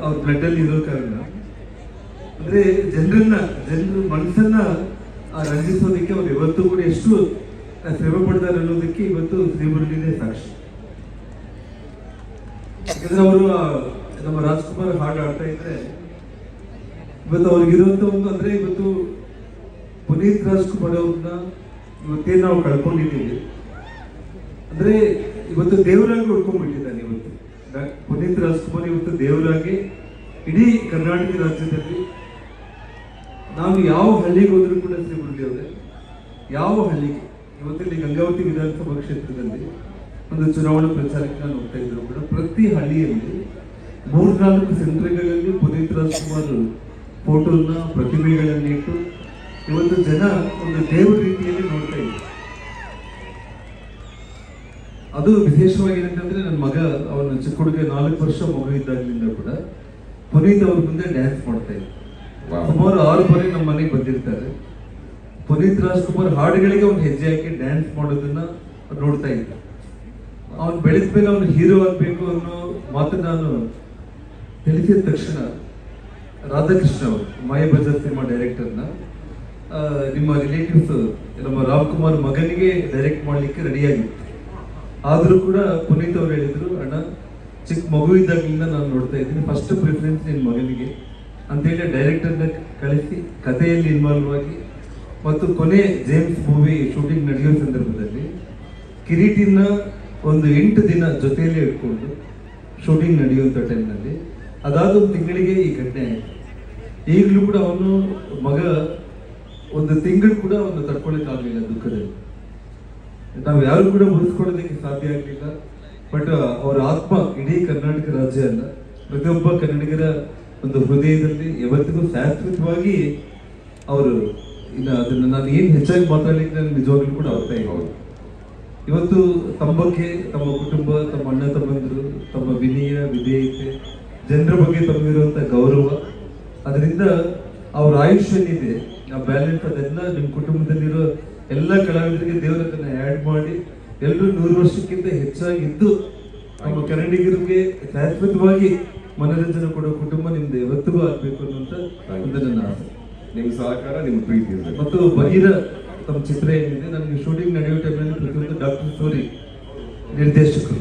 ಅವ್ರ ಬ್ಲಡ್ ಅಲ್ಲಿ ಇರೋ ಕಾರಣ ಅಂದ್ರೆ ಜನರ ಮನಸ್ಸನ್ನ ರಂಜಿಸೋದಕ್ಕೆ ಅವ್ರು ಇವತ್ತು ಕೂಡ ಎಷ್ಟು ಶ್ರಮ ಪಡ್ತಾರೆ ಅನ್ನೋದಕ್ಕೆ ಇವತ್ತು ಶ್ರೀಮುರಳಿನೇ ಸಾಕ್ಷಿ. ಯಾಕಂದ್ರೆ ಅವರು ನಮ್ಮ ರಾಜ್ಕುಮಾರ್ ಹಾಡು ಆಡ್ತಾ ಇದ್ರೆ ಇವತ್ತು ಅವ್ರಿಗಿರುವಂತ ಒಂದು ಅಂದ್ರೆ ಇವತ್ತು ಪುನೀತ್ ರಾಜ್ಕುಮಾರ್ ಅವ್ರನ್ನ ಇವತ್ತೇ ನಾವು ಕಳ್ಕೊಂಡಿದ್ದೀವಿ. ಅಂದ್ರೆ ಇವತ್ತು ದೇವರಾಗಿ ಉಳ್ಕೊಂಡ್ಬಿಟ್ಟಿದ್ದಾನೆ. ಇವತ್ತು ಪುನೀತ್ ರಾಜ್ಕುಮಾರ್ ಇವತ್ತು ದೇವರಾಗಿ ಇಡೀ ಕರ್ನಾಟಕ ರಾಜ್ಯದಲ್ಲಿ ನಾವು ಯಾವ ಹಳ್ಳಿಗೆ ಹೋದ್ರೂ ಕೂಡ ಶ್ರೀಮುರಳಿ ಅವರೇ, ಯಾವ ಹಳ್ಳಿಗೆ ಇವತ್ತಿಲ್ಲಿ ಗಂಗಾವತಿ ವಿಧಾನಸಭಾ ಕ್ಷೇತ್ರದಲ್ಲಿ ಒಂದು ಚುನಾವಣಾ ಪ್ರಚಾರಕ್ಕೆ ನಾನು ಹೋಗ್ತಾ ಇದ್ರು ಕೂಡ ಪ್ರತಿ ಹಳ್ಳಿಯಲ್ಲಿ 3-4 ಸೆಂಟರ್ಗಳಲ್ಲಿ ಪುನೀತ್ ರಾಜ್ಕುಮಾರ್ ಫೋಟೋನ ಪ್ರತಿಮೆಗಳನ್ನಿಟ್ಟು ಇವತ್ತು ಜನ ಒಂದು ದೇವರ ರೀತಿಯಲ್ಲಿ ನೋಡ್ತಾ ಇದ್ರು. ಅದು ವಿಶೇಷವಾಗಿ ಏನಂತಂದ್ರೆ ನನ್ನ ಮಗ ಅವನ ಚಿಕ್ಕ ಹುಡುಗ 4 ವರ್ಷ ಮಗು ಇದ್ದಾಗಲಿಂದ ಕೂಡ ಪುನೀತ್ ಅವ್ರ ಮುಂದೆ ಡ್ಯಾನ್ಸ್ ಮಾಡ್ತಾ ಇದ್ರು. ಸುಮಾರು 6 ಬಾರಿ ನಮ್ಮ ಮನೆಗೆ ಬಂದಿರ್ತಾರೆ. ಪುನೀತ್ ರಾಜ್ಕುಮಾರ್ ಹಾಡುಗಳಿಗೆ ಅವ್ನು ಹೆಜ್ಜೆ ಹಾಕಿ ಡ್ಯಾನ್ಸ್ ಮಾಡೋದನ್ನ ನೋಡ್ತಾ ಇದ್ದ. ಅವ್ನು ಬೆಳೆದ ಮೇಲೆ ಅವನು ಹೀರೋ ಆಗ್ಬೇಕು ಅನ್ನೋ ಮಾತು ನಾನು ತಿಳಿಸಿದ ತಕ್ಷಣ ರಾಧಾಕೃಷ್ಣ ಅವರು ಮಾಯ ಬಜಾರ್ ಸಿನಿಮಾ ಡೈರೆಕ್ಟರ್ನ ನಿಮ್ಮ ರಿಲೇಟಿವ್ಸ್ ನಮ್ಮ ರಾಮ್ಕುಮಾರ್ ಮಗನಿಗೆ ಡೈರೆಕ್ಟ್ ಮಾಡ್ಲಿಕ್ಕೆ ರೆಡಿಯಾಗಿತ್ತು. ಆದ್ರೂ ಕೂಡ ಪುನೀತ್ ಅವ್ರು ಹೇಳಿದ್ರು, ಅಣ್ಣ ಚಿಕ್ಕ ಮಗು ಇದ್ದಾಗಲಿಂದ ನಾನು ನೋಡ್ತಾ ಇದ್ದೀನಿ, ಫಸ್ಟ್ ಪ್ರಿಫರೆನ್ಸ್ ನಿನ್ನ ಮಗನಿಗೆ ಅಂತೇಳಿ ಡೈರೆಕ್ಟರ್ನ ಕಳಿಸಿ ಕಥೆಯಲ್ಲಿ ಇನ್ವಾಲ್ವ್ ಆಗಿ ಮತ್ತು ಕೊನೆ ಜೇಮ್ಸ್ ಮೂವಿ ಶೂಟಿಂಗ್ ನಡೆಯೋ ಸಂದರ್ಭದಲ್ಲಿ ಕಿರೀಟಿನ ಒಂದು 8 ದಿನ ಜೊತೆಯಲ್ಲೇ ಇಟ್ಕೊಂಡು ಶೂಟಿಂಗ್ ನಡೆಯುವಂಥ ಟೈಮ್ನಲ್ಲಿ ಅದಾದ 1 ತಿಂಗಳಿಗೆ ಈ ಘಟನೆ ಆಯಿತು. ಈಗಲೂ ಕೂಡ ಅವನು ಮಗ 1 ತಿಂಗಳು ಕೂಡ ಅವನು ತಡ್ಕೊಳ್ಳಿಕ್ಕಾಗಲಿಲ್ಲ ದುಃಖದಲ್ಲಿ. ನಾವು ಯಾರು ಕೂಡ ಉಳಿಸ್ಕೊಳ್ಳೋದಕ್ಕೆ ಸಾಧ್ಯ ಆಗಲಿಲ್ಲ. ಬಟ್ ಅವರ ಆತ್ಮ ಇಡೀ ಕರ್ನಾಟಕ ರಾಜ್ಯ ಅಲ್ಲ, ಪ್ರತಿಯೊಬ್ಬ ಕನ್ನಡಿಗರ ಒಂದು ಹೃದಯದಲ್ಲಿ ಯಾವತ್ತಿಗೂ ಶಾಶ್ವತವಾಗಿ ಅವರು ಅದನ್ನು ನಾನು ಏನು ಹೆಚ್ಚಾಗಿ ಮಾತಾಡ್ಲಿಕ್ಕೆ ನನಗೆ ನಿಜವಾಗ್ಲೂ ಕೂಡ ಅರ್ಥ ಇಲ್ಲ. ಇವತ್ತು ತಮ್ಮ ಬಗ್ಗೆ, ತಮ್ಮ ಕುಟುಂಬ, ತಮ್ಮ ಅಣ್ಣ ತಮ್ಮಂದರು, ತಮ್ಮ ವಿನಯ ವಿಧೇಯತೆ, ಜನರ ಬಗ್ಗೆ ತಮಗಿರುವಂಥ ಗೌರವ, ಅದರಿಂದ ಅವ್ರ ಆಯುಷ್ಯ ಏನಿದೆ ಆ ಬ್ಯಾಲೆನ್ಸ್ ಅದೆಲ್ಲ ನಿಮ್ಮ ಕುಟುಂಬದಲ್ಲಿರೋ ಎಲ್ಲ ಕಲಾವಿದರಿಗೆ ದೇವರನ್ನ ಆ್ಯಡ್ ಮಾಡಿ ಎಲ್ಲರೂ 100 ವರ್ಷಕ್ಕಿಂತ ಹೆಚ್ಚಾಗಿದ್ದು ನಮ್ಮ ಕನ್ನಡಿಗರಿಗೆ ಶಾಶ್ವತವಾಗಿ ಮನೋರಂಜನೆ ಕೊಡೋ ಕುಟುಂಬ ನಿಮ್ದು ಯಾವತ್ತಿಗೂ ಆಗ್ಬೇಕು ಅನ್ನುವಂಥ ಒಂದು ನನ್ನ ಆಸೆ. ನಿಮ್ಮ ಸಹಕಾರ, ನಿಮ್ಮ ಪ್ರೀತಿ ಮತ್ತು ಬಹಿರ ತಮ್ಮ ಚಿತ್ರ ಏನಿದೆ, ನನಗೆ ಶೂಟಿಂಗ್ ನಡೆಯೋ ಟೈಮಲ್ಲಿ ಪ್ರತಿಯೊಂದು ಡಾಕ್ಟರ್ ಸೂರಿ ನಿರ್ದೇಶಕರು